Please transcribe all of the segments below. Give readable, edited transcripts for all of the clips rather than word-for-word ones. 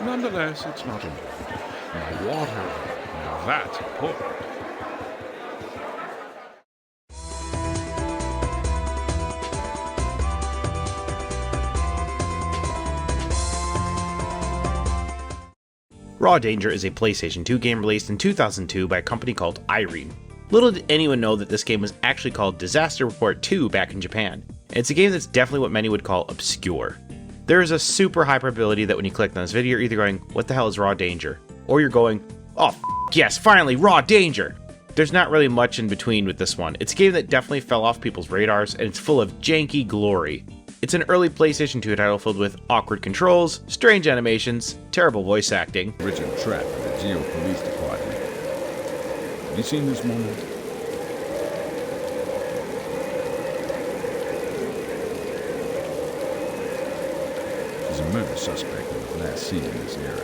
Nonetheless, it's not enough. Now water, now that's important. Raw Danger is a PlayStation 2 game released in 2002 by a company called Irene. Little did anyone know that this game was actually called Disaster Report 2 back in Japan, and it's a game that's definitely what many would call obscure. There is a super high probability that when you click on this video, you're either going, what the hell is Raw Danger? Or you're going, oh yes, finally, Raw Danger! There's not really much in between with this one. It's a game that definitely fell off people's radars, and it's full of janky glory. It's an early PlayStation 2 title filled with awkward controls, strange animations, terrible voice acting. Richard Trapp of the Geo Police Department. Have you seen this woman? She's a murder suspect in the last scene in this era.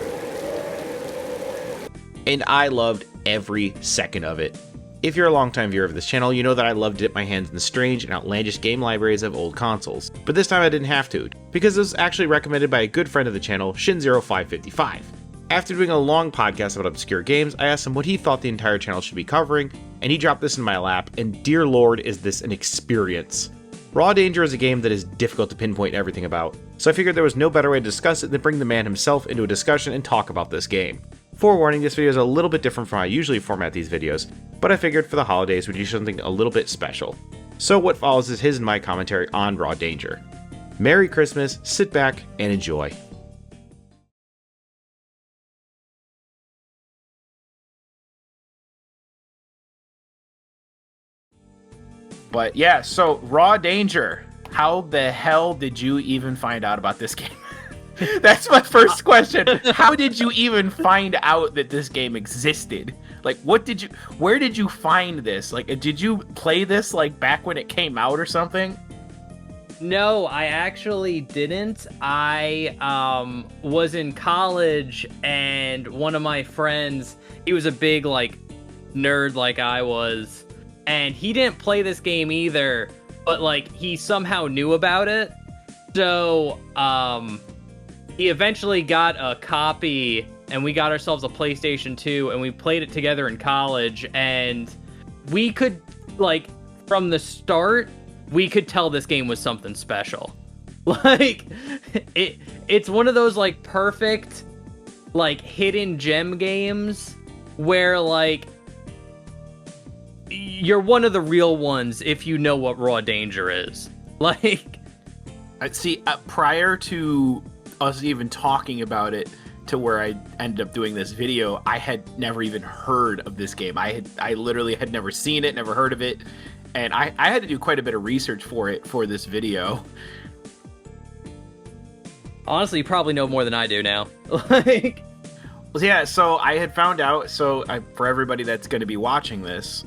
And I loved every second of it. If you're a longtime viewer of this channel, you know that I love to dip my hands in the strange and outlandish game libraries of old consoles. But this time I didn't have to, because it was actually recommended by a good friend of the channel, Xin0555. After doing a long podcast about obscure games, I asked him what he thought the entire channel should be covering, and he dropped this in my lap, and dear lord is this an experience. Raw Danger is a game that is difficult to pinpoint everything about, so I figured there was no better way to discuss it than bring the man himself into a discussion and talk about this game. Forewarning, this video is a little bit different from how I usually format these videos, but I figured for the holidays we'd do something a little bit special. So what follows is his and my commentary on Raw Danger. Merry Christmas, sit back, and enjoy. But yeah, so Raw Danger. How the hell did you even find out about this game? That's my first question. How did you even find out that this game existed? Like, where did you find this? Like, did you play this like back when it came out or something? No, I actually didn't. I was in college, and one of my friends, he was a big like nerd like I was, and he didn't play this game either, but like he somehow knew about it. So he eventually got a copy, and we got ourselves a PlayStation 2, and we played it together in college, and we could, like, from the start, we could tell this game was something special. Like, it's one of those, like, perfect, like, hidden gem games where, like, you're one of the real ones if you know what Raw Danger is. Like... See, prior to us even talking about it to where I ended up doing this video, I had never even heard of this game. I literally had never seen it, never heard of it, and I had to do quite a bit of research for it for this video. Honestly, you probably know more than I do now. Like, well, yeah, so I had found out, for everybody that's going to be watching this,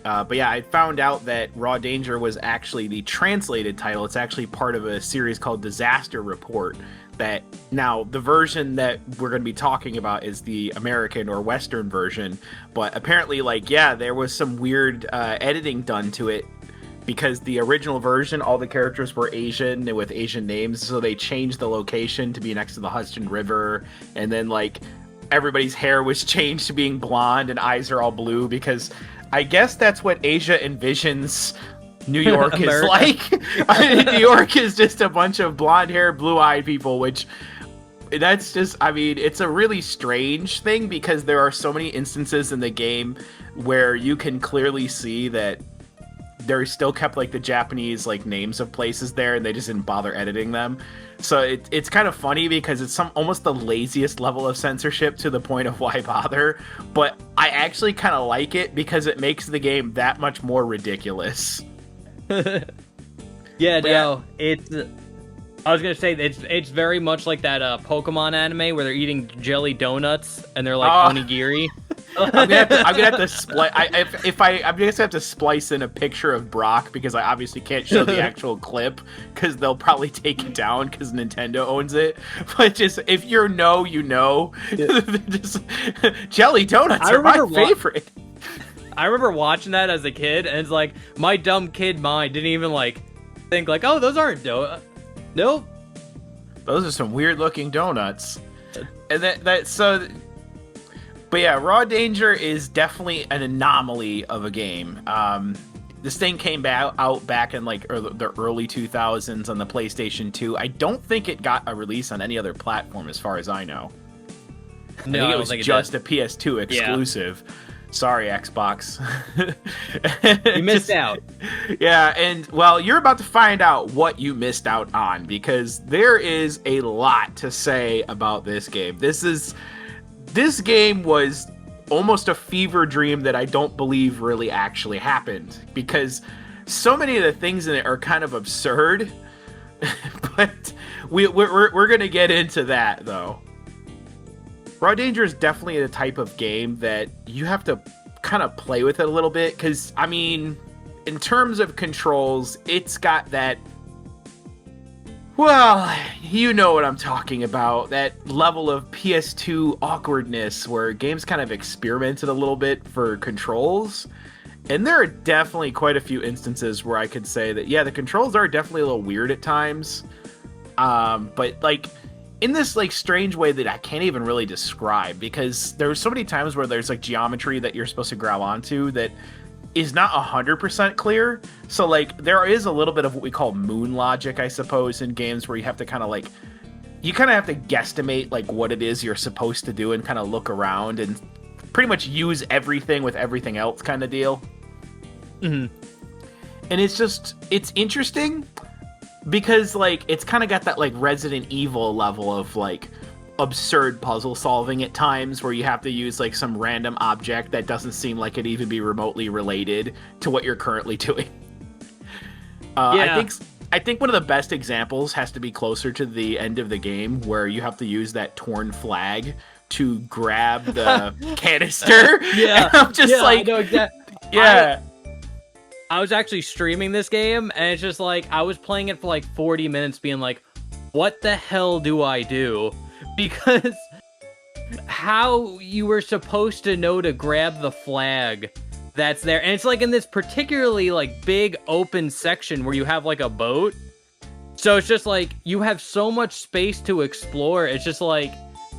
but yeah, I found out that Raw Danger was actually the translated title. It's actually part of a series called Disaster Report. That now the version that we're going to be talking about is the American or Western version, but apparently, like, yeah, there was some weird editing done to it because the original version, all the characters were Asian with Asian names, so they changed the location to be next to the Hudson River, and then like everybody's hair was changed to being blonde and eyes are all blue because I guess that's what Asia envisions New York is like. New York is just a bunch of blonde-haired, blue-eyed people, which that's just, I mean, it's a really strange thing because there are so many instances in the game where you can clearly see that they still kept like the Japanese like names of places there and they just didn't bother editing them. So it's kind of funny because it's almost the laziest level of censorship to the point of why bother, but I actually kind of like it because it makes the game that much more ridiculous. Yeah, no, it's... I was gonna say, it's very much like that Pokemon anime where they're eating jelly donuts and they're like onigiri. I'm gonna have to splice. I'm gonna have to splice in a picture of Brock because I obviously can't show the actual clip because they'll probably take it down because Nintendo owns it. But just if you know, you know. Yeah. Just, jelly donuts are my favorite. I remember watching that as a kid, and it's like my dumb kid mind didn't even like think like, oh, those aren't donuts. Nope. Those are some weird looking donuts. And but yeah, Raw Danger is definitely an anomaly of a game. This thing came out back in like the early 2000s on the PlayStation 2. I don't think it got a release on any other platform as far as I know. No, I think it was just a PS2 exclusive. Yeah. Sorry, Xbox. You missed out. Yeah, and well, you're about to find out what you missed out on, because there is a lot to say about this game. This game was almost a fever dream that I don't believe really actually happened, because so many of the things in it are kind of absurd. But we're gonna get into that though. Raw Danger is definitely the type of game that you have to kind of play with it a little bit, because, I mean, in terms of controls, it's got that, well, you know what I'm talking about, that level of PS2 awkwardness where games kind of experimented a little bit for controls. And there are definitely quite a few instances where I could say that, yeah, the controls are definitely a little weird at times. But, like, in this like strange way that I can't even really describe, because there's so many times where there's like geometry that you're supposed to grab onto that is not 100% clear. So like there is a little bit of what we call moon logic, I suppose, in games where you have to kind of like, you kind of have to guesstimate like what it is you're supposed to do and kind of look around and pretty much use everything with everything else kind of deal. Mm-hmm. And it's interesting, because like it's kind of got that like Resident Evil level of like absurd puzzle solving at times, where you have to use like some random object that doesn't seem like it even be remotely related to what you're currently doing. I think one of the best examples has to be closer to the end of the game, where you have to use that torn flag to grab the canister. Yeah, and I'm just like, I know exactly. Yeah. I was actually streaming this game, and it's just like, I was playing it for like 40 minutes being like, what the hell do I do? Because how you were supposed to know to grab the flag that's there, and it's like in this particularly like big open section where you have like a boat, so it's just like you have so much space to explore. It's just like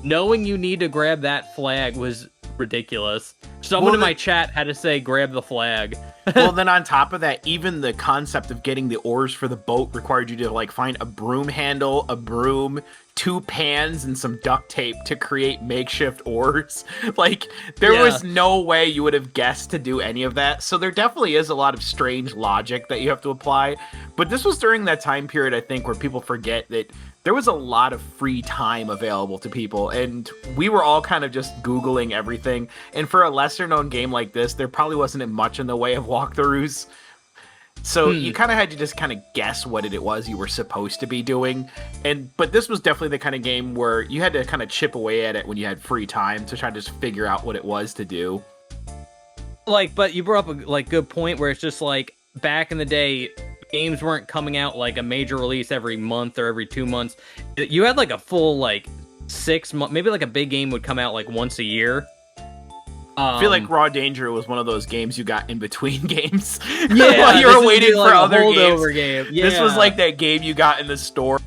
knowing you need to grab that flag was ridiculous. Someone in my chat had to say grab the flag. Well, then on top of that, even the concept of getting the oars for the boat required you to like find a broom handle, a broom, 2 pans, and some duct tape to create makeshift oars. Like, there was no way you would have guessed to do any of that. So there definitely is a lot of strange logic that you have to apply. But this was during that time period, I think, where people forget that there was a lot of free time available to people, and we were all kind of just Googling everything. And for a lesser known game like this, there probably wasn't much in the way of walkthroughs. So you kind of had to just kind of guess what it was you were supposed to be doing. But this was definitely the kind of game where you had to kind of chip away at it when you had free time to try to just figure out what it was to do. Like, but you brought up a like good point where it's just like back in the day, games weren't coming out like a major release every month or every 2 months. You had like a full like 6 months, maybe like a big game would come out like once a year. I feel like Raw Danger was one of those games you got in between games. Yeah, while you were waiting for other games. Game. Yeah. This was like that game you got in the store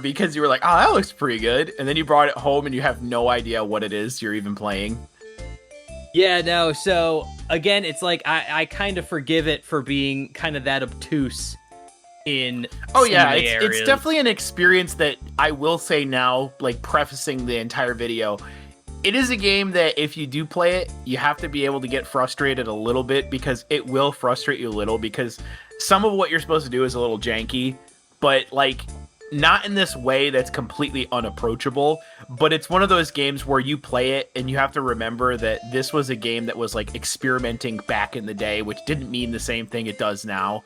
because you were like, oh, that looks pretty good. And then you brought it home and you have no idea what it is you're even playing. Yeah, no, so again, it's like I kind of forgive it for being kind of that obtuse in it's definitely an experience that I will say now, like prefacing the entire video, it is a game that if you do play it, you have to be able to get frustrated a little bit, because it will frustrate you a little, because some of what you're supposed to do is a little janky, but like not in this way that's completely unapproachable. But it's one of those games where you play it and you have to remember that this was a game that was like experimenting back in the day, which didn't mean the same thing it does now.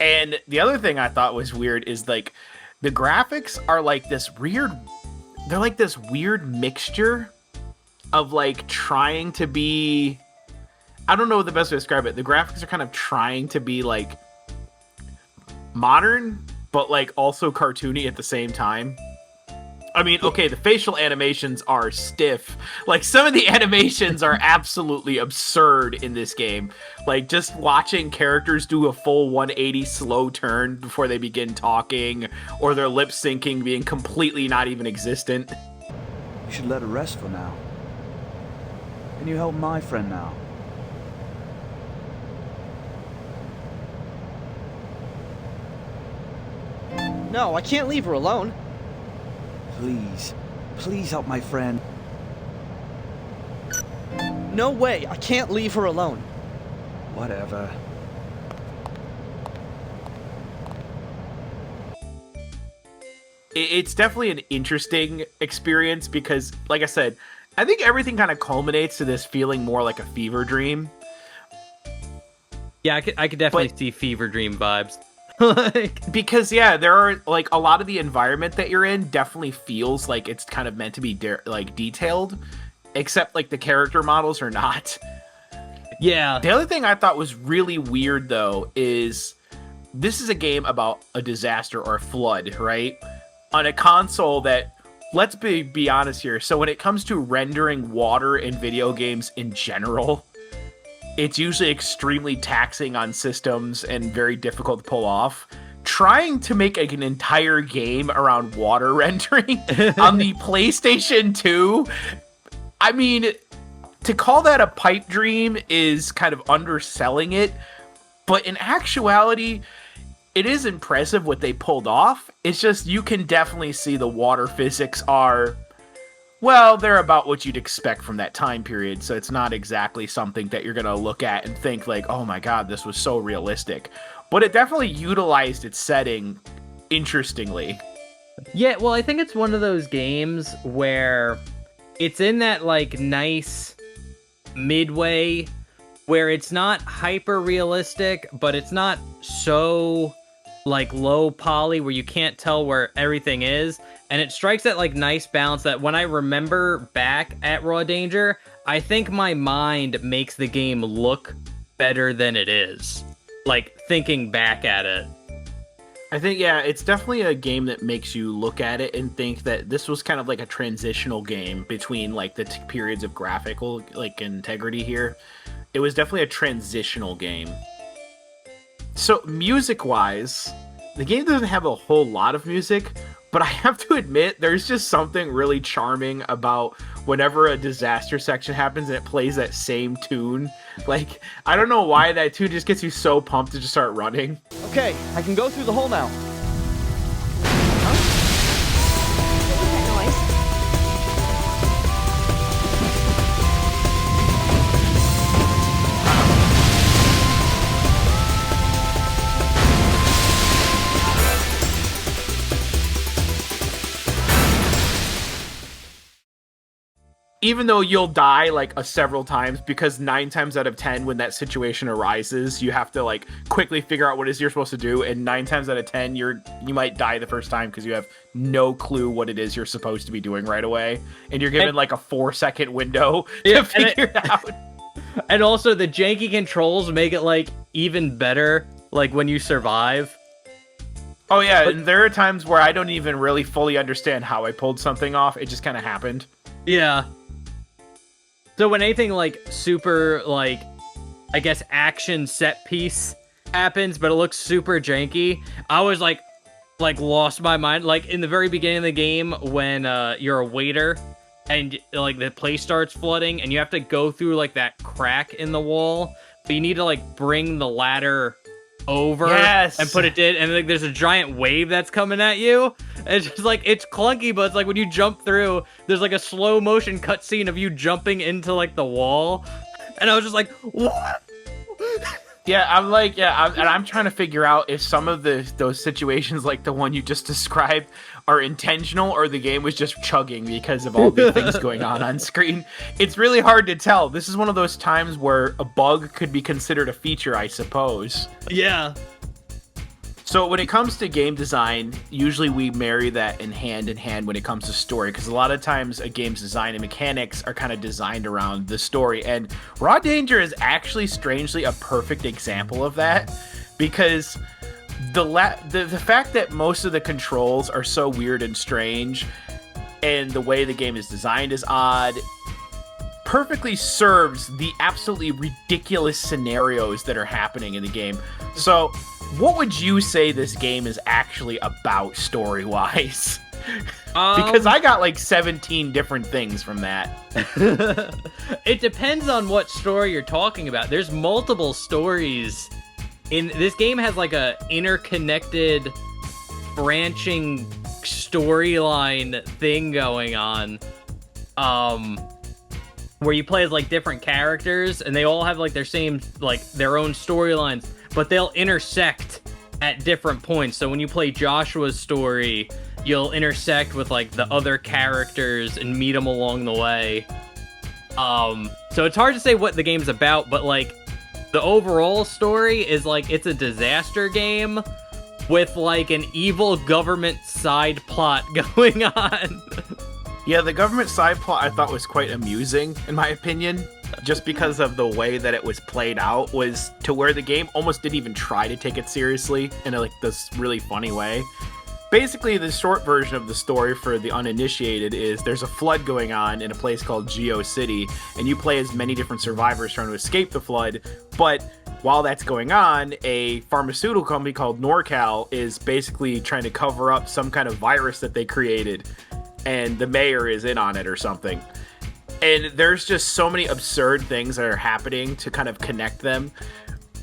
And the other thing I thought was weird is like the graphics are like this weird, they're like this weird mixture of like trying to be, I don't know the best way to describe it. The graphics are kind of trying to be like modern, but like also cartoony at the same time. I mean, okay, the facial animations are stiff. Like, some of the animations are absolutely absurd in this game. Like, just watching characters do a full 180 slow turn before they begin talking, or their lip syncing being completely not even existent. You should let her rest for now. Can you help my friend now? No, I can't leave her alone. Please. Please help my friend. No way, I can't leave her alone. Whatever. It's definitely an interesting experience because, like I said, I think everything kind of culminates to this feeling more like a fever dream. Yeah, I could definitely see fever dream vibes. Like, because yeah, there are like a lot of the environment that you're in definitely feels like it's kind of meant to be like detailed, except like the character models are not. yeah. The other thing I thought was really weird though is this is a game about a disaster or a flood, right? On a console that, let's be honest here, so when it comes to rendering water in video games in general, it's usually extremely taxing on systems and very difficult to pull off. Trying to make like an entire game around water rendering on the PlayStation 2, I mean, to call that a pipe dream is kind of underselling it, but in actuality, it is impressive what they pulled off. It's just you can definitely see the water physics are, well, they're about what you'd expect from that time period. So it's not exactly something that you're going to look at and think like, oh my God, this was so realistic. But it definitely utilized its setting interestingly. Yeah, well, I think it's one of those games where it's in that like nice midway where it's not hyper realistic, but it's not so like low poly where you can't tell where everything is, and it strikes that like nice balance that when I remember back at Raw Danger, I think my mind makes the game look better than it is, like thinking back at it. I think, yeah, it's definitely a game that makes you look at it and think that this was kind of like a transitional game between like the periods of graphical like integrity here. It was definitely a transitional game. So music-wise, the game doesn't have a whole lot of music, but I have to admit, there's just something really charming about whenever a disaster section happens and it plays that same tune. Like, I don't know why that tune just gets you so pumped to just start running. Okay, I can go through the hole now. What was that noise? Even though you'll die like several times, because 9 times out of 10 when that situation arises, you have to like quickly figure out what it is you're supposed to do, and 9 times out of 10 you might die the first time because you have no clue what it is you're supposed to be doing right away, and you're given like a 4-second window to figure it out. And also the janky controls make it like even better, like when you survive. Oh yeah, and there are times where I don't even really fully understand how I pulled something off. It just kind of happened. Yeah. So when anything like super like, I guess action set piece happens, but it looks super janky, I was like lost my mind. Like in the very beginning of the game when you're a waiter and like the place starts flooding and you have to go through like that crack in the wall, but you need to like bring the ladder over and put it in, and like there's a giant wave that's coming at you. It's just like, it's clunky, but it's like when you jump through, there's like a slow motion cutscene of you jumping into like the wall, and I was just like, what? Yeah, I'm trying to figure out if some of those situations like the one you just described are intentional or the game was just chugging because of all the things going on screen. It's really hard to tell. This is one of those times where a bug could be considered a feature, I suppose. Yeah. So when it comes to game design, usually we marry that in hand when it comes to story, because a lot of times a game's design and mechanics are kind of designed around the story, and Raw Danger is actually strangely a perfect example of that, because the fact that most of the controls are so weird and strange, and the way the game is designed is odd, perfectly serves the absolutely ridiculous scenarios that are happening in the game. So what would you say this game is actually about story-wise? Because I got like 17 different things from that. It depends on what story you're talking about. There's multiple stories in this game. Has like a interconnected branching storyline thing going on, where you play as like different characters and they all have like their same, like their own storylines, but they'll intersect at different points. So when you play Joshua's story, you'll intersect with like the other characters and meet them along the way. So it's hard to say what the game's about, but like the overall story is like it's a disaster game with like an evil government side plot going on. Yeah, the government side plot I thought was quite amusing, in my opinion, just because of the way that it was played out, was to where the game almost didn't even try to take it seriously in like this really funny way. Basically, the short version of the story for the uninitiated is there's a flood going on in a place called Geo City, and you play as many different survivors trying to escape the flood, but while that's going on, a pharmaceutical company called NorCal is basically trying to cover up some kind of virus that they created, and the mayor is in on it or something. And there's just so many absurd things that are happening to kind of connect them.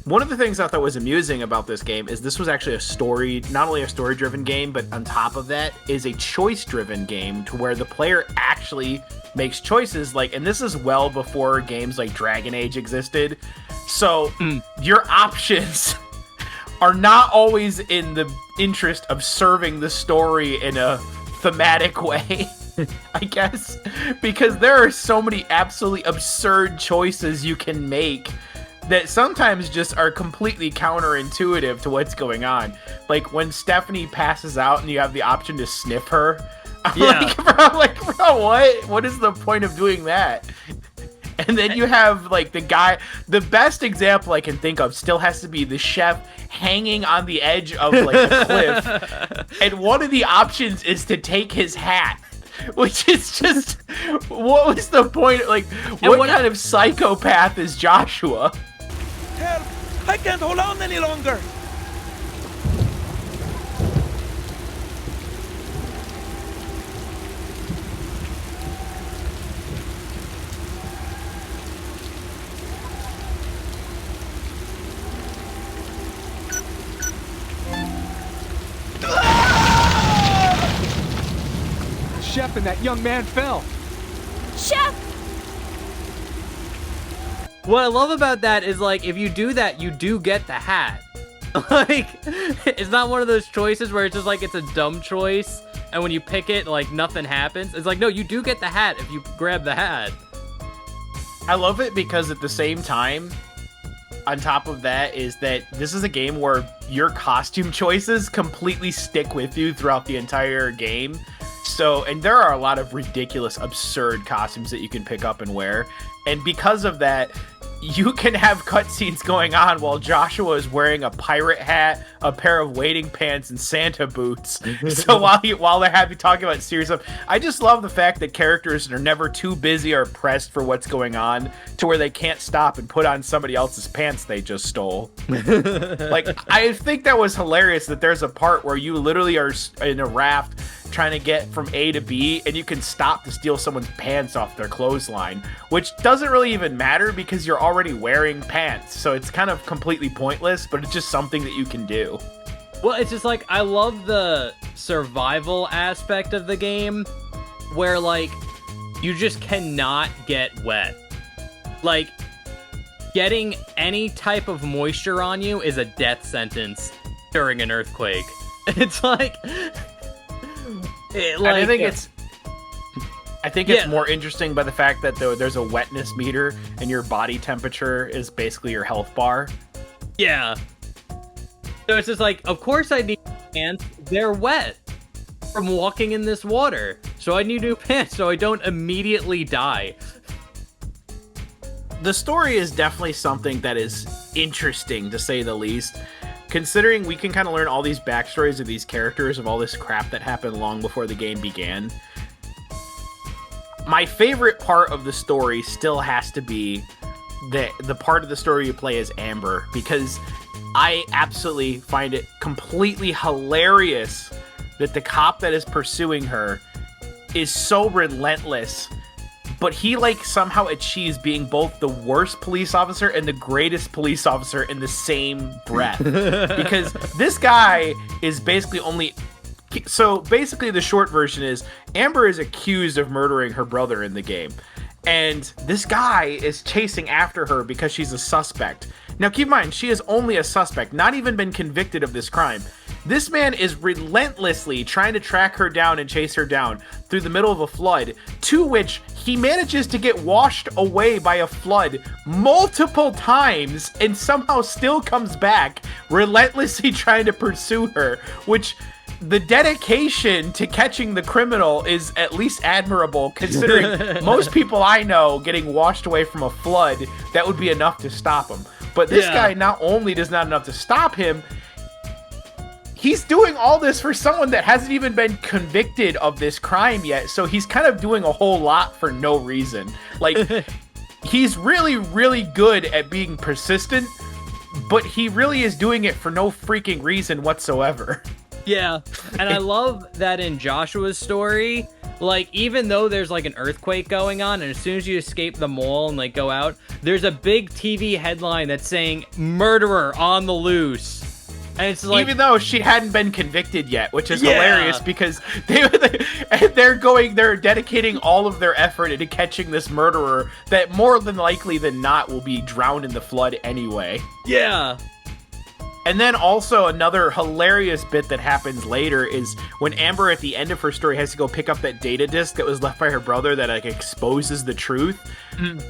One of the things I thought was amusing about this game is this was actually a story, not only a story-driven game, but on top of that is a choice-driven game to where the player actually makes choices. Like, and this is well before games like Dragon Age existed. So your options are not always in the interest of serving the story in a thematic way, I guess, because there are so many absolutely absurd choices you can make that sometimes just are completely counterintuitive to what's going on. Like when Stephanie passes out and you have the option to sniff her. Yeah. Bro, what is the point of doing that? And then you have like the guy, the best example I can think of still has to be the chef hanging on the edge of like a cliff. And one of the options is to take his hat, which is just, what was the point? Like, what kind of psychopath is Joshua? Help! I can't hold on any longer! The chef and that young man fell. Chef! What I love about that is, like, if you do that, you do get the hat. Like, it's not one of those choices where it's just, like, it's a dumb choice, and when you pick it, like, nothing happens. It's like, no, you do get the hat if you grab the hat. I love it because at the same time, on top of that, is that this is a game where your costume choices completely stick with you throughout the entire game. So, and there are a lot of ridiculous, absurd costumes that you can pick up and wear. And because of that, you can have cutscenes going on while Joshua is wearing a pirate hat, a pair of wading pants, and Santa boots. So while they're talking about serious stuff, I just love the fact that characters are never too busy or pressed for what's going on to where they can't stop and put on somebody else's pants they just stole. Like, I think that was hilarious that there's a part where you literally are in a raft trying to get from A to B, and you can stop to steal someone's pants off their clothesline, which doesn't really even matter because you're already wearing pants, so it's kind of completely pointless, but it's just something that you can do. Well, it's just like, I love the survival aspect of the game, where, like, you just cannot get wet. Like, getting any type of moisture on you is a death sentence during an earthquake. It's like... I think it's more interesting by the fact that there's a wetness meter and your body temperature is basically your health bar. Yeah. So it's just like, of course I need pants. They're wet from walking in this water. So I need new pants so I don't immediately die. The story is definitely something that is interesting, to say the least. Considering we can kind of learn all these backstories of these characters, of all this crap that happened long before the game began. My favorite part of the story still has to be the part of the story you play as Amber, because I absolutely find it completely hilarious that the cop that is pursuing her is so relentless, but he like somehow achieves being both the worst police officer and the greatest police officer in the same breath. Because this guy is basically only... So basically the short version is Amber is accused of murdering her brother in the game. And this guy is chasing after her because she's a suspect. Now keep in mind, she is only a suspect, not even been convicted of this crime. This man is relentlessly trying to track her down and chase her down through the middle of a flood, to which he manages to get washed away by a flood multiple times and somehow still comes back, relentlessly trying to pursue her, which... The dedication to catching the criminal is at least admirable, considering most people I know getting washed away from a flood, that would be enough to stop him. But this guy not only does not enough to stop him, he's doing all this for someone that hasn't even been convicted of this crime yet. So he's kind of doing a whole lot for no reason. Like, he's really, really good at being persistent, but he really is doing it for no freaking reason whatsoever. Yeah, and I love that in Joshua's story, like, even though there's, like, an earthquake going on, and as soon as you escape the mall and, like, go out, there's a big TV headline that's saying, "Murderer on the loose." And it's like... Even though she hadn't been convicted yet, which is hilarious, because they're dedicating all of their effort into catching this murderer that more than likely than not will be drowned in the flood anyway. Yeah. And then also another hilarious bit that happens later is when Amber at the end of her story has to go pick up that data disk that was left by her brother that like exposes the truth.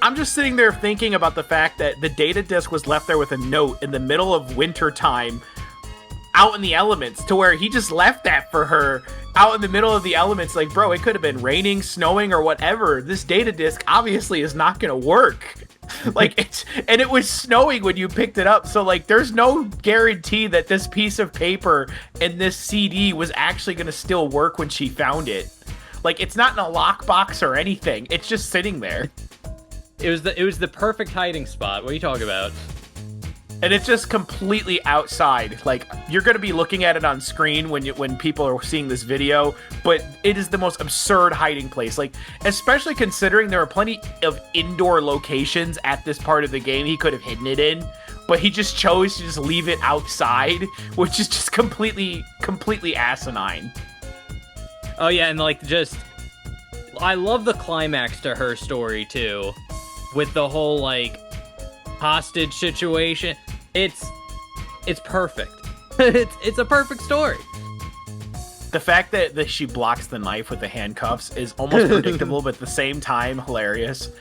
I'm just sitting there thinking about the fact that the data disk was left there with a note in the middle of winter time out in the elements, to where he just left that for her out in the middle of the elements. Like, bro, it could have been raining, snowing, or whatever. This data disk obviously is not going to work. Like, it was snowing when you picked it up, so like there's no guarantee that this piece of paper and this CD was actually going to still work when she found it. Like, it's not in a lockbox or anything, it's just sitting there. It was the perfect hiding spot. What are you talking about? And it's just completely outside. Like, you're going to be looking at it on screen when people are seeing this video, but it is the most absurd hiding place. Like, especially considering there are plenty of indoor locations at this part of the game he could have hidden it in, but he just chose to just leave it outside, which is just completely asinine. Oh yeah, and like, just... I love the climax to her story, too. With the whole, like, hostage situation. It's perfect. it's a perfect story. The fact that she blocks the knife with the handcuffs is almost predictable, but at the same time hilarious.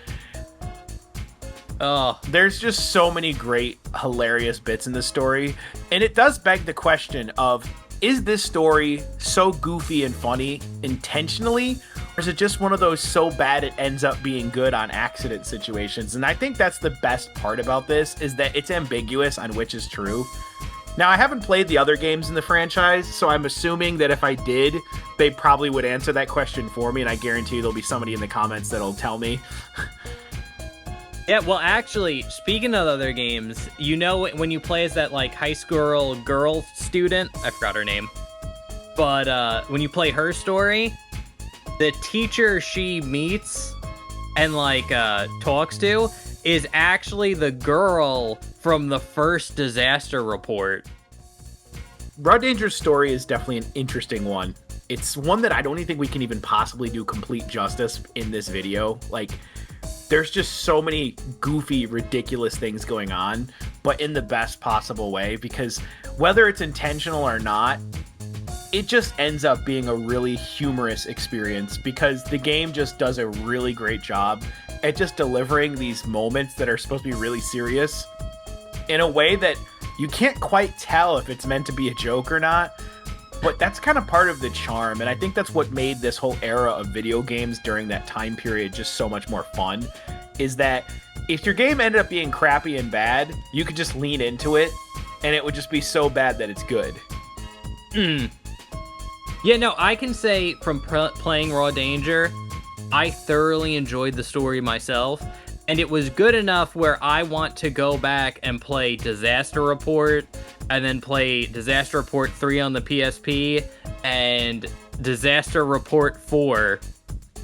Oh, there's just so many great hilarious bits in this story, and it does beg the question of, is this story so goofy and funny intentionally, or is it just one of those so bad it ends up being good on accident situations? And I think that's the best part about this, is that it's ambiguous on which is true. Now, I haven't played the other games in the franchise, so I'm assuming that if I did, they probably would answer that question for me, and I guarantee there'll be somebody in the comments that'll tell me. Yeah, well, actually, speaking of other games, you know when you play as that, like, high school girl student? I forgot her name. But, when you play her story, the teacher she meets and, like, talks to is actually the girl from the first disaster report. Raw Danger's story is definitely an interesting one. It's one that I don't even think we can even possibly do complete justice in this video. Like, there's just so many goofy, ridiculous things going on, but in the best possible way, because whether it's intentional or not, it just ends up being a really humorous experience, because the game just does a really great job at just delivering these moments that are supposed to be really serious in a way that you can't quite tell if it's meant to be a joke or not. But that's kind of part of the charm, and I think that's what made this whole era of video games during that time period just so much more fun, is that if your game ended up being crappy and bad, you could just lean into it, and it would just be so bad that it's good. Yeah, no, I can say from playing Raw Danger, I thoroughly enjoyed the story myself, and it was good enough where I want to go back and play Disaster Report, and then play Disaster Report 3 on the PSP, and Disaster Report 4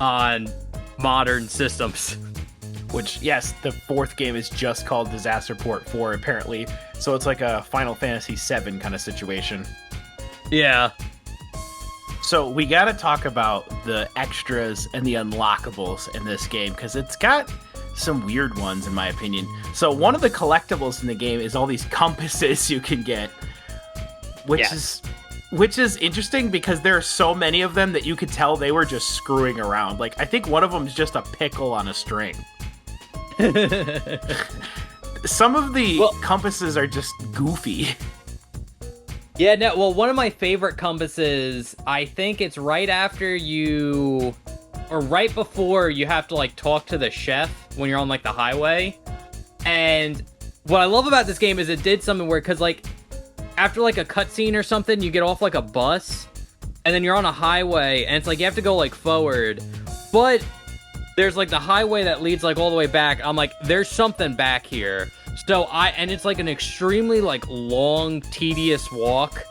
on modern systems. Which, yes, the fourth game is just called Disaster Report 4, apparently. So it's like a Final Fantasy VII kind of situation. Yeah. So we got to talk about the extras and the unlockables in this game, because it's got some weird ones, in my opinion. So one of the collectibles in the game is all these compasses you can get, which is interesting because there are so many of them that you could tell they were just screwing around. Like, I think one of them is just a pickle on a string. Some of the compasses are just goofy. Yeah, no, well, one of my favorite compasses, I think it's right after you, or right before you have to, like, talk to the chef when you're on, like, the highway. And what I love about this game is it did something where, because, like, after, like, a cutscene or something, you get off, like, a bus, and then you're on a highway, and it's, like, you have to go, like, forward. But there's, like, the highway that leads, like, all the way back. I'm like, there's something back here. So and it's, like, an extremely, like, long, tedious walk,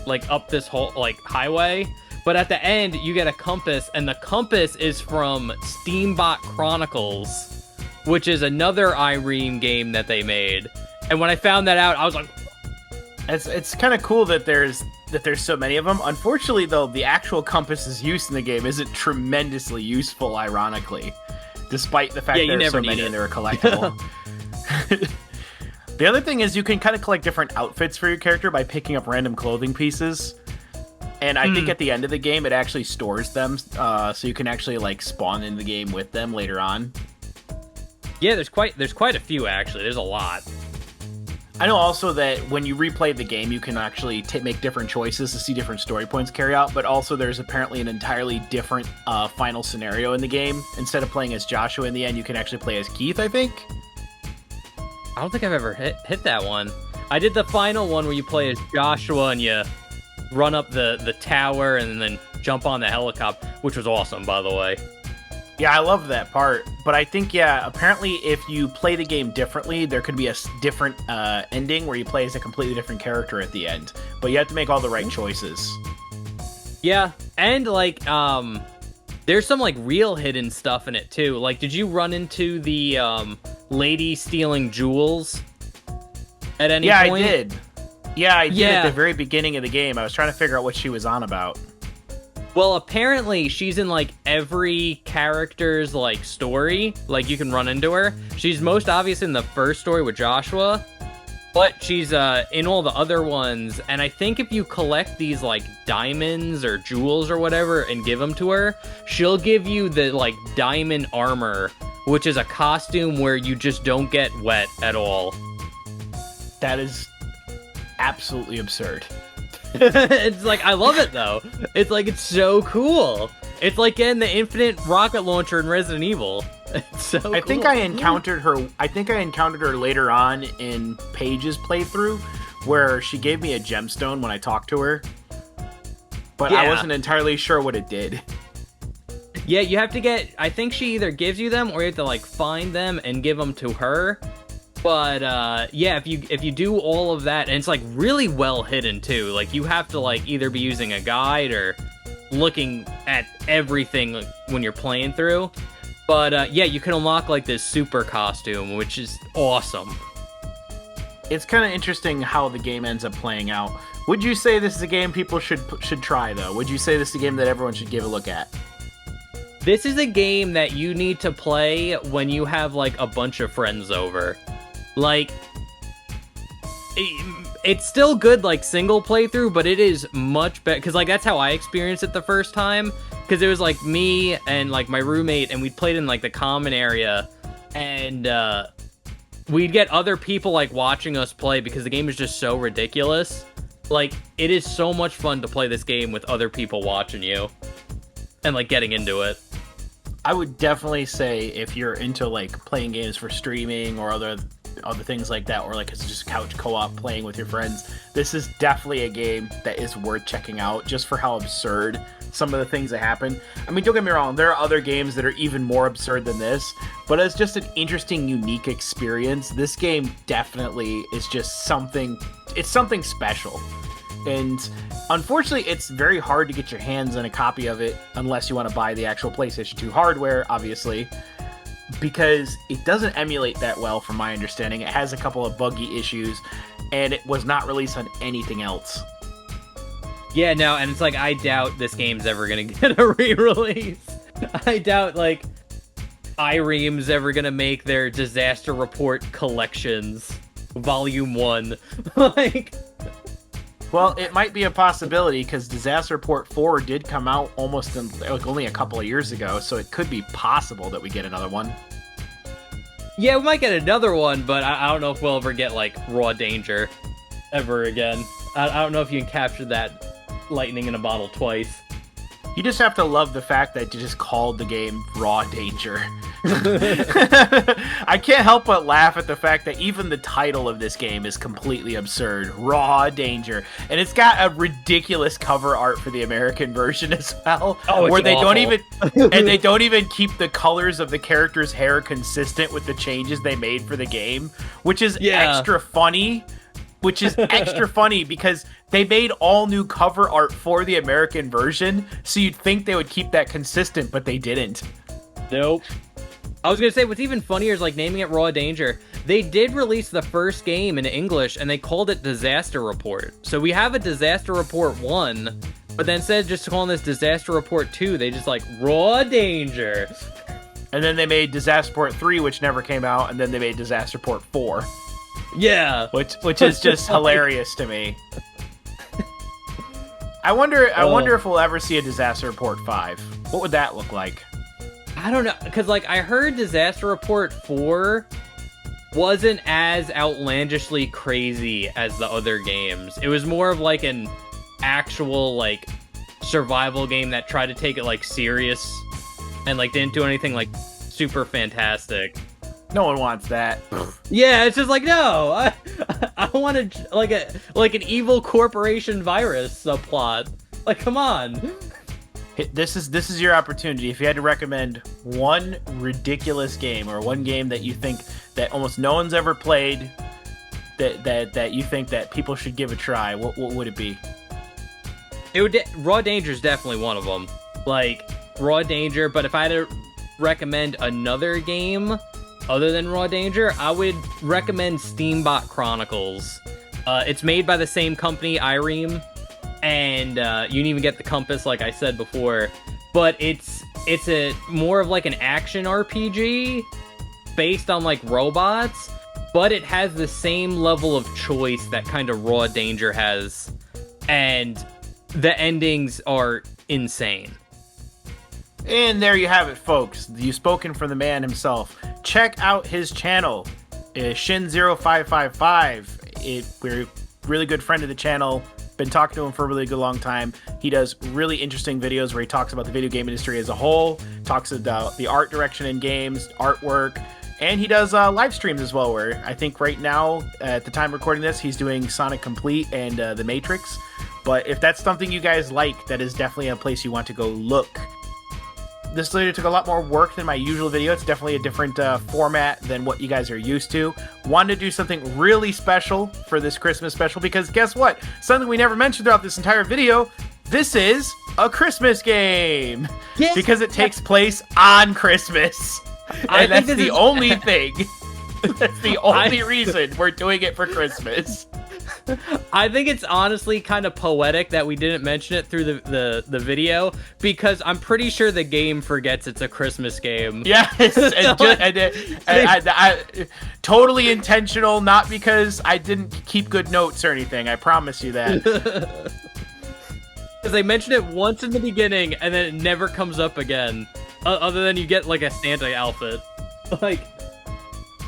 like, up this whole, like, highway. But at the end, you get a compass, and the compass is from Steambot Chronicles, which is another Irene game that they made. And when I found that out, I was like, it's kind of cool that there's so many of them. Unfortunately, though, the actual compass's use in the game isn't tremendously useful, ironically, despite the fact there are so many and they're collectible. The other thing is you can kind of collect different outfits for your character by picking up random clothing pieces. And I think at the end of the game, it actually stores them, so you can actually, like, spawn in the game with them later on. Yeah, there's quite a few, actually. There's a lot. I know also that when you replay the game, you can actually make different choices to see different story points carry out, but also there's apparently an entirely different final scenario in the game. Instead of playing as Joshua in the end, you can actually play as Keith, I think. I don't think I've ever hit that one. I did the final one where you play as Joshua and you run up the tower and then jump on the helicopter, which was awesome, by the way. Yeah, I love that part. But I think, yeah, apparently if you play the game differently, there could be a different ending where you play as a completely different character at the end. But you have to make all the right choices. Yeah, and, like, there's some, like, real hidden stuff in it, too. Like, did you run into the lady stealing jewels at any point? Yeah, I did. Yeah, I did at the very beginning of the game. I was trying to figure out what she was on about. Well, apparently she's in, like, every character's, like, story. Like, you can run into her. She's most obvious in the first story with Joshua, but she's in all the other ones. And I think if you collect these, like, diamonds or jewels or whatever and give them to her, she'll give you the, like, diamond armor, which is a costume where you just don't get wet at all. That is absolutely absurd. It's like, I love it, though. It's like, it's so cool. It's like getting the infinite rocket launcher in Resident Evil. It's so cool. I think I encountered her later on in Paige's playthrough, where she gave me a gemstone when I talked to her. But I wasn't entirely sure what it did. Yeah, you have to get, I think she either gives you them or you have to, like, find them and give them to her. But, yeah, if you do all of that, and it's, like, really well hidden, too. Like, you have to, like, either be using a guide or looking at everything when you're playing through. But, yeah, you can unlock, like, this super costume, which is awesome. It's kind of interesting how the game ends up playing out. Would you say this is a game people should try, though? Would you say this is a game that everyone should give a look at? This is a game that you need to play when you have, like, a bunch of friends over. Like, it's still good, like, single playthrough, but it is much better, because, like, that's how I experienced it the first time, because it was, like, me and, like, my roommate, and we played in, like, the common area, and, we'd get other people, like, watching us play, because the game is just so ridiculous. Like, it is so much fun to play this game with other people watching you, and, like, getting into it. I would definitely say if you're into, like, playing games for streaming or other things like that, or like it's just couch co-op playing with your friends, this is definitely a game that is worth checking out just for how absurd some of the things that happen. I mean, don't get me wrong, there are other games that are even more absurd than this, but it's just an interesting, unique experience. This game definitely is just something, it's something special. And unfortunately, it's very hard to get your hands on a copy of it unless you want to buy the actual PlayStation 2 hardware, obviously, because it doesn't emulate that well from my understanding. It has a couple of buggy issues, and it was not released on anything else. Yeah, no, and it's like, I doubt this game's ever gonna get a re-release. I doubt, like, Ireme's ever gonna make their Disaster Report collections, Volume 1. Like... Well, it might be a possibility, because Disaster Report 4 did come out almost in, like, only a couple of years ago, so it could be possible that we get another one. Yeah, we might get another one, but I don't know if we'll ever get, like, Raw Danger ever again. I don't know if you can capture that lightning in a bottle twice. You just have to love the fact that you just called the game Raw Danger. I can't help but laugh at the fact that even the title of this game is completely absurd. Raw Danger. And it's got a ridiculous cover art for the American version as well. Oh, it's where they awful. they don't even keep the colors of the character's hair consistent with the changes they made for the game, which is extra funny. Which is extra funny because they made all new cover art for the American version, so you'd think they would keep that consistent, but they didn't. Nope. I was gonna say, what's even funnier is, like, naming it Raw Danger. They did release the first game in English, and they called it Disaster Report. So we have a Disaster Report 1, but then instead of just calling this Disaster Report 2, they just, like, Raw Danger. And then they made Disaster Report 3, which never came out, and then they made Disaster Report 4. Yeah. Which is just hilarious to me. I wonder if we'll ever see a Disaster Report 5. What would that look like? I don't know, because, like, I heard Disaster Report 4 wasn't as outlandishly crazy as the other games. It was more of, like, an actual, like, survival game that tried to take it, like, serious and, like, didn't do anything, like, super fantastic. No one wants that. Yeah, it's just like, no, I want to, like an evil corporation virus subplot. Like, come on. This is your opportunity. If you had to recommend one ridiculous game or one game that you think that almost no one's ever played, that you think that people should give a try, what would it be? Raw Danger is definitely one of them. Like, Raw Danger, but if I had to recommend another game other than Raw Danger, I would recommend Steambot Chronicles. It's made by the same company, Ireme, and you can even get the compass, like I said before. But it's a more of like an action RPG based on like robots, but it has the same level of choice that kind of Raw Danger has, and the endings are insane. And there you have it, folks. You've spoken from the man himself. Check out his channel, Xin0555. We're a really good friend of the channel. Been talking to him for a really good long time. He does really interesting videos where he talks about the video game industry as a whole, talks about the art direction in games, artwork, and he does live streams as well, where I think right now, at the time recording this, he's doing Sonic Complete and The Matrix. But if that's something you guys like, that is definitely a place you want to go look. This video took a lot more work than my usual video. It's definitely a different format than what you guys are used to. Wanted to do something really special for this Christmas special because guess what? Something we never mentioned throughout this entire video. This is a Christmas game. Yes. Because it takes place on Christmas. And that's the only thing. That's the only reason we're doing it for Christmas. I think it's honestly kind of poetic that we didn't mention it through the video, because I'm pretty sure the game forgets it's a Christmas game. Yes, totally intentional, not because I didn't keep good notes or anything. I promise you that. Because they mentioned it once in the beginning, and then it never comes up again, other than you get like a Santa outfit. Like,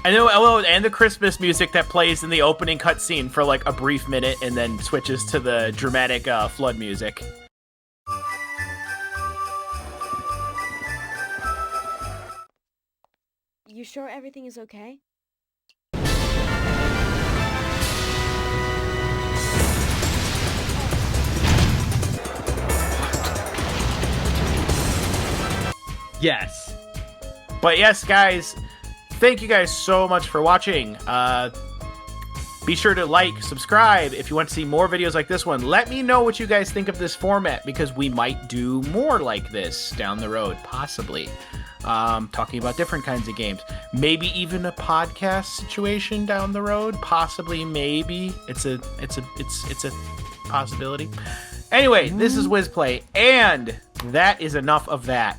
I know, oh, and the Christmas music that plays in the opening cutscene for like a brief minute and then switches to the dramatic flood music. You sure everything is okay? yes. But yes, guys, thank you guys so much for watching. Be sure to like, subscribe if you want to see more videos like this one. Let me know what you guys think of this format, because we might do more like this down the road, possibly. Talking about different kinds of games. Maybe even a podcast situation down the road. Possibly, maybe. It's a possibility. Anyway, this is WizPlay, and that is enough of that.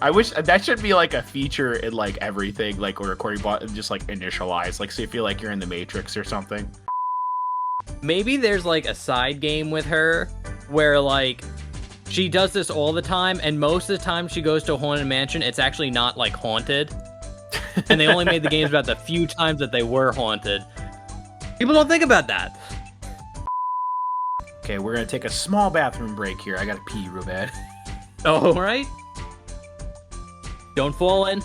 I wish that should be like a feature in like everything, like a recording bot, just like initialize, like so you feel like you're in the Matrix or something. Maybe there's like a side game with her where like she does this all the time, and most of the time she goes to a haunted mansion, it's actually not like haunted. And they only made the games about the few times that they were haunted. People don't think about that. Okay, we're gonna take a small bathroom break here. I gotta pee real bad. All right. Don't fall in.